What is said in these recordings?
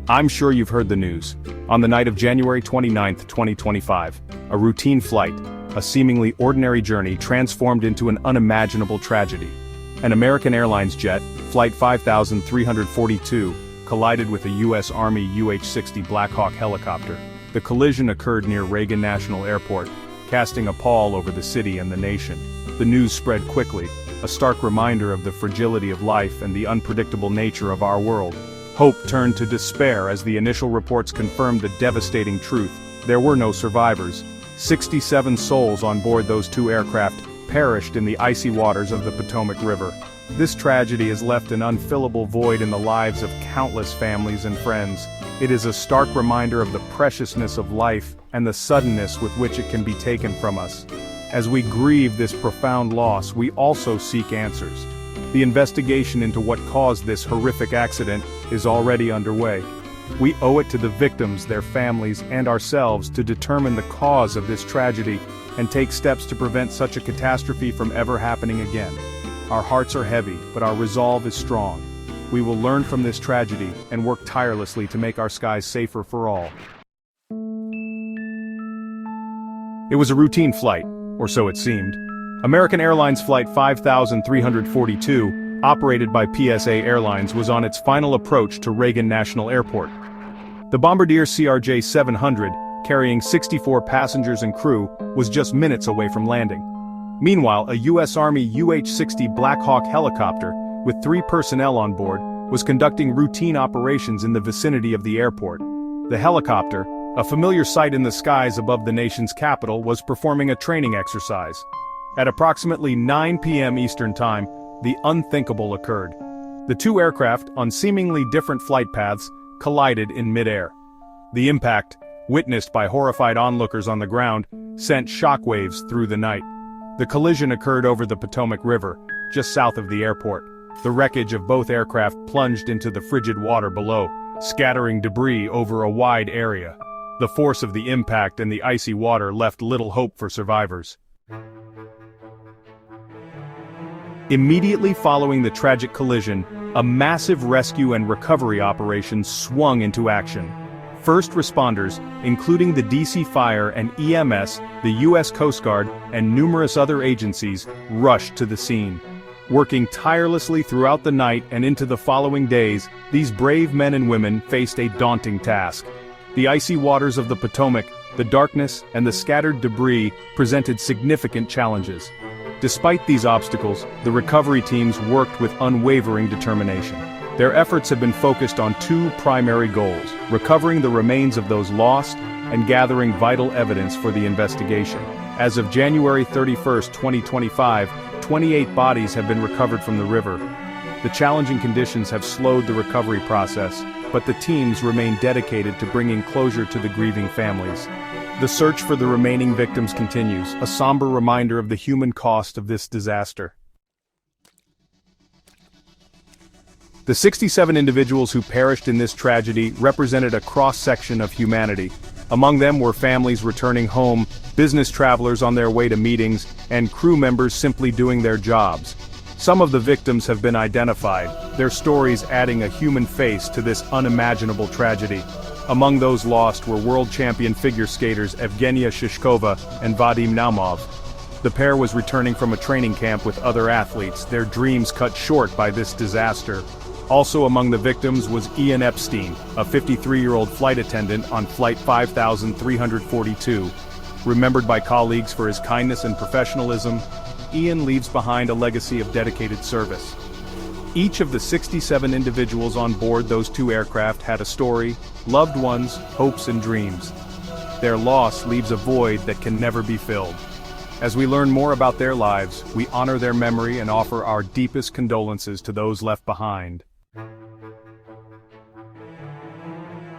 I'm sure you've heard the news. On the night of January 29, 2025, a routine flight, a seemingly ordinary journey transformed into an unimaginable tragedy. An American Airlines jet, Flight 5342, collided with a U.S. Army UH-60 Black Hawk helicopter. The collision occurred near Reagan National Airport, casting a pall over the city and the nation. The news spread quickly, a stark reminder of the fragility of life and the unpredictable nature of our world. Hope turned to despair as the initial reports confirmed the devastating truth. There were no survivors. 67 souls on board those two aircraft perished in the icy waters of the Potomac River. This tragedy has left an unfillable void in the lives of countless families and friends. It is a stark reminder of the preciousness of life and the suddenness with which it can be taken from us. As we grieve this profound loss, we also seek answers. The investigation into what caused this horrific accident is already underway. We owe it to the victims, their families, and ourselves to determine the cause of this tragedy and take steps to prevent such a catastrophe from ever happening again. Our hearts are heavy, but our resolve is strong. We will learn from this tragedy and work tirelessly to make our skies safer for all. It was a routine flight, or so it seemed. American Airlines Flight 5342, operated by PSA Airlines, was on its final approach to Reagan National Airport. The Bombardier CRJ-700, carrying 64 passengers and crew, was just minutes away from landing. Meanwhile, a U.S. Army UH-60 Black Hawk helicopter, with 3 personnel on board, was conducting routine operations in the vicinity of the airport. The helicopter, a familiar sight in the skies above the nation's capital, was performing a training exercise. At approximately 9 p.m. Eastern Time, the unthinkable occurred. The two aircraft, on seemingly different flight paths, collided in midair. The impact, witnessed by horrified onlookers on the ground, sent shockwaves through the night. The collision occurred over the Potomac River, just south of the airport. The wreckage of both aircraft plunged into the frigid water below, scattering debris over a wide area. The force of the impact and the icy water left little hope for survivors. Immediately following the tragic collision, a massive rescue and recovery operation swung into action. First responders, including the DC Fire and EMS, the U.S. Coast Guard, and numerous other agencies, rushed to the scene. Working tirelessly throughout the night and into the following days, these brave men and women faced a daunting task. The icy waters of the Potomac, the darkness, and the scattered debris presented significant challenges. Despite these obstacles, the recovery teams worked with unwavering determination. Their efforts have been focused on 2 primary goals: recovering the remains of those lost and gathering vital evidence for the investigation. As of January 31, 2025, 28 bodies have been recovered from the river. The challenging conditions have slowed the recovery process, but the teams remain dedicated to bringing closure to the grieving families. The search for the remaining victims continues, a somber reminder of the human cost of this disaster. The 67 individuals who perished in this tragedy represented a cross-section of humanity. Among them were families returning home, business travelers on their way to meetings, and crew members simply doing their jobs. Some of the victims have been identified, their stories adding a human face to this unimaginable tragedy. Among those lost were world champion figure skaters Evgenia Shishkova and Vadim Naumov. The pair was returning from a training camp with other athletes, their dreams cut short by this disaster. Also among the victims was Ian Epstein, a 53-year-old flight attendant on Flight 5342. Remembered by colleagues for his kindness and professionalism, Ian leaves behind a legacy of dedicated service. Each of the 67 individuals on board those 2 aircraft had a story, loved ones, hopes and dreams. Their loss leaves a void that can never be filled. As we learn more about their lives, we honor their memory and offer our deepest condolences to those left behind.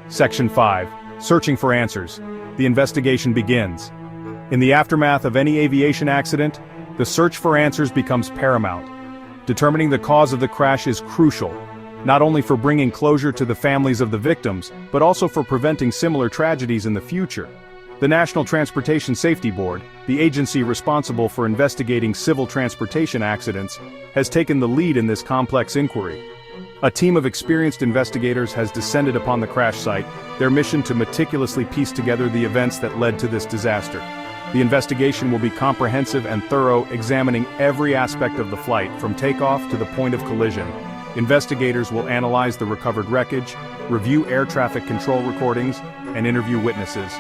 Section 5. Searching for answers. The investigation begins. In the aftermath of any aviation accident, the search for answers becomes paramount. Determining the cause of the crash is crucial, not only for bringing closure to the families of the victims, but also for preventing similar tragedies in the future. The National Transportation Safety Board, the agency responsible for investigating civil transportation accidents, has taken the lead in this complex inquiry. A team of experienced investigators has descended upon the crash site, their mission to meticulously piece together the events that led to this disaster. The investigation will be comprehensive and thorough, examining every aspect of the flight, from takeoff to the point of collision. Investigators will analyze the recovered wreckage, review air traffic control recordings, and interview witnesses.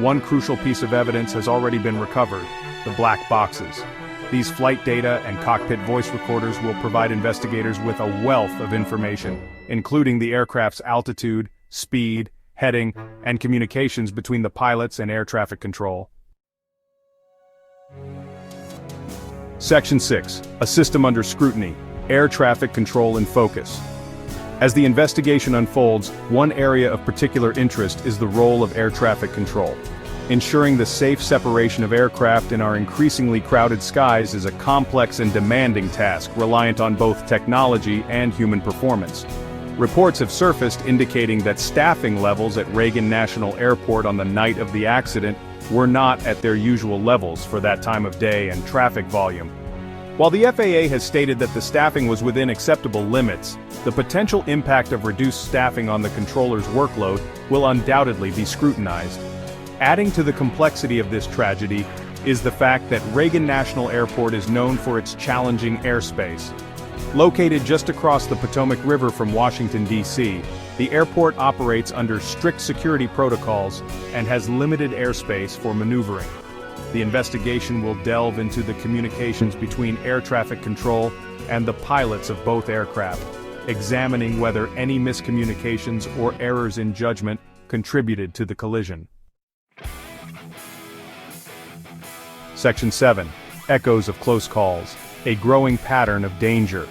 One crucial piece of evidence has already been recovered: the black boxes. These flight data and cockpit voice recorders will provide investigators with a wealth of information, including the aircraft's altitude, speed, heading, and communications between the pilots and air traffic control. Section 6. A system under scrutiny. Air traffic control in focus. As the investigation unfolds, one area of particular interest is the role of air traffic control. Ensuring the safe separation of aircraft in our increasingly crowded skies is a complex and demanding task reliant on both technology and human performance. Reports have surfaced indicating that staffing levels at Reagan National Airport on the night of the accident were not at their usual levels for that time of day and traffic volume. While the FAA has stated that the staffing was within acceptable limits, the potential impact of reduced staffing on the controller's workload will undoubtedly be scrutinized. Adding to the complexity of this tragedy is the fact that Reagan National Airport is known for its challenging airspace. Located just across the Potomac River from Washington, D.C., the airport operates under strict security protocols and has limited airspace for maneuvering. The investigation will delve into the communications between air traffic control and the pilots of both aircraft, examining whether any miscommunications or errors in judgment contributed to the collision. Section 7. Echoes of close calls. A growing pattern of danger.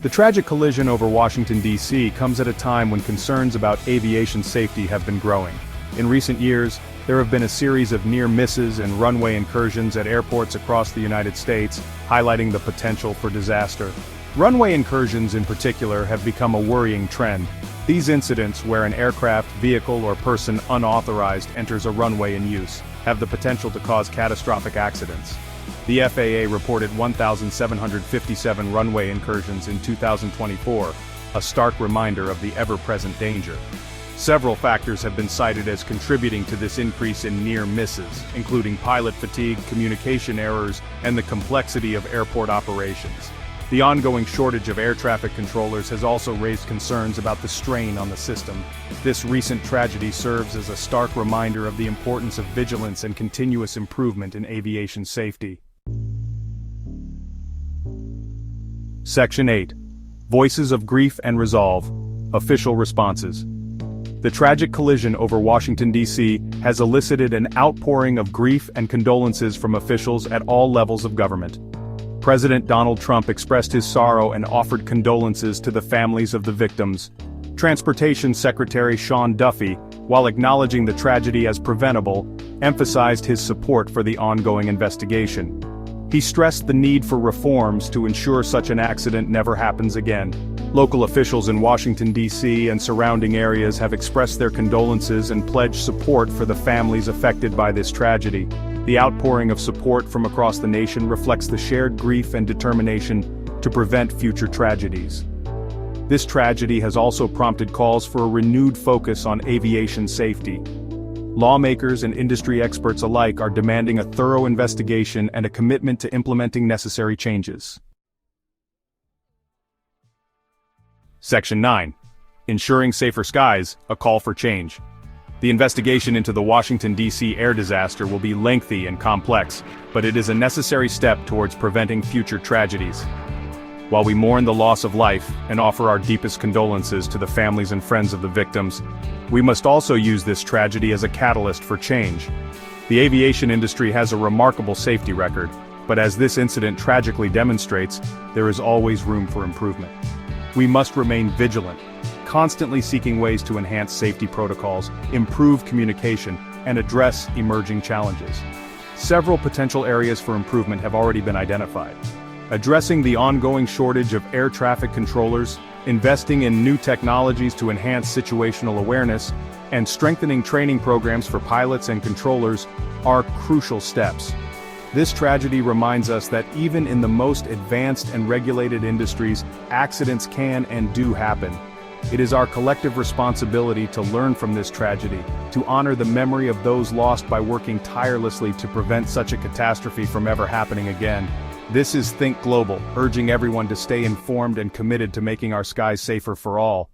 The tragic collision over Washington, D.C. comes at a time when concerns about aviation safety have been growing. In recent years, there have been a series of near misses and runway incursions at airports across the United States, highlighting the potential for disaster. Runway incursions in particular have become a worrying trend. These incidents, where an aircraft, vehicle, or person unauthorized enters a runway in use, have the potential to cause catastrophic accidents. The FAA reported 1,757 runway incursions in 2024, a stark reminder of the ever-present danger. Several factors have been cited as contributing to this increase in near misses, including pilot fatigue, communication errors, and the complexity of airport operations. The ongoing shortage of air traffic controllers has also raised concerns about the strain on the system. This recent tragedy serves as a stark reminder of the importance of vigilance and continuous improvement in aviation safety. Section 8. Voices of Grief and Resolve. Official Responses. The tragic collision over Washington, D.C. has elicited an outpouring of grief and condolences from officials at all levels of government. President Donald Trump expressed his sorrow and offered condolences to the families of the victims. Transportation Secretary Sean Duffy, while acknowledging the tragedy as preventable, emphasized his support for the ongoing investigation. He stressed the need for reforms to ensure such an accident never happens again. Local officials in Washington, D.C. and surrounding areas have expressed their condolences and pledged support for the families affected by this tragedy. The outpouring of support from across the nation reflects the shared grief and determination to prevent future tragedies. This tragedy has also prompted calls for a renewed focus on aviation safety. Lawmakers and industry experts alike are demanding a thorough investigation and a commitment to implementing necessary changes. Section 9. Ensuring Safer Skies, a Call for Change. The investigation into the Washington, D.C. air disaster will be lengthy and complex, but it is a necessary step towards preventing future tragedies. While we mourn the loss of life and offer our deepest condolences to the families and friends of the victims, we must also use this tragedy as a catalyst for change. The aviation industry has a remarkable safety record, but as this incident tragically demonstrates, there is always room for improvement. We must remain vigilant, constantly seeking ways to enhance safety protocols, improve communication, and address emerging challenges. Several potential areas for improvement have already been identified. Addressing the ongoing shortage of air traffic controllers, investing in new technologies to enhance situational awareness, and strengthening training programs for pilots and controllers are crucial steps. This tragedy reminds us that even in the most advanced and regulated industries, accidents can and do happen. It is our collective responsibility to learn from this tragedy, to honor the memory of those lost by working tirelessly to prevent such a catastrophe from ever happening again. This is Think Global, urging everyone to stay informed and committed to making our skies safer for all.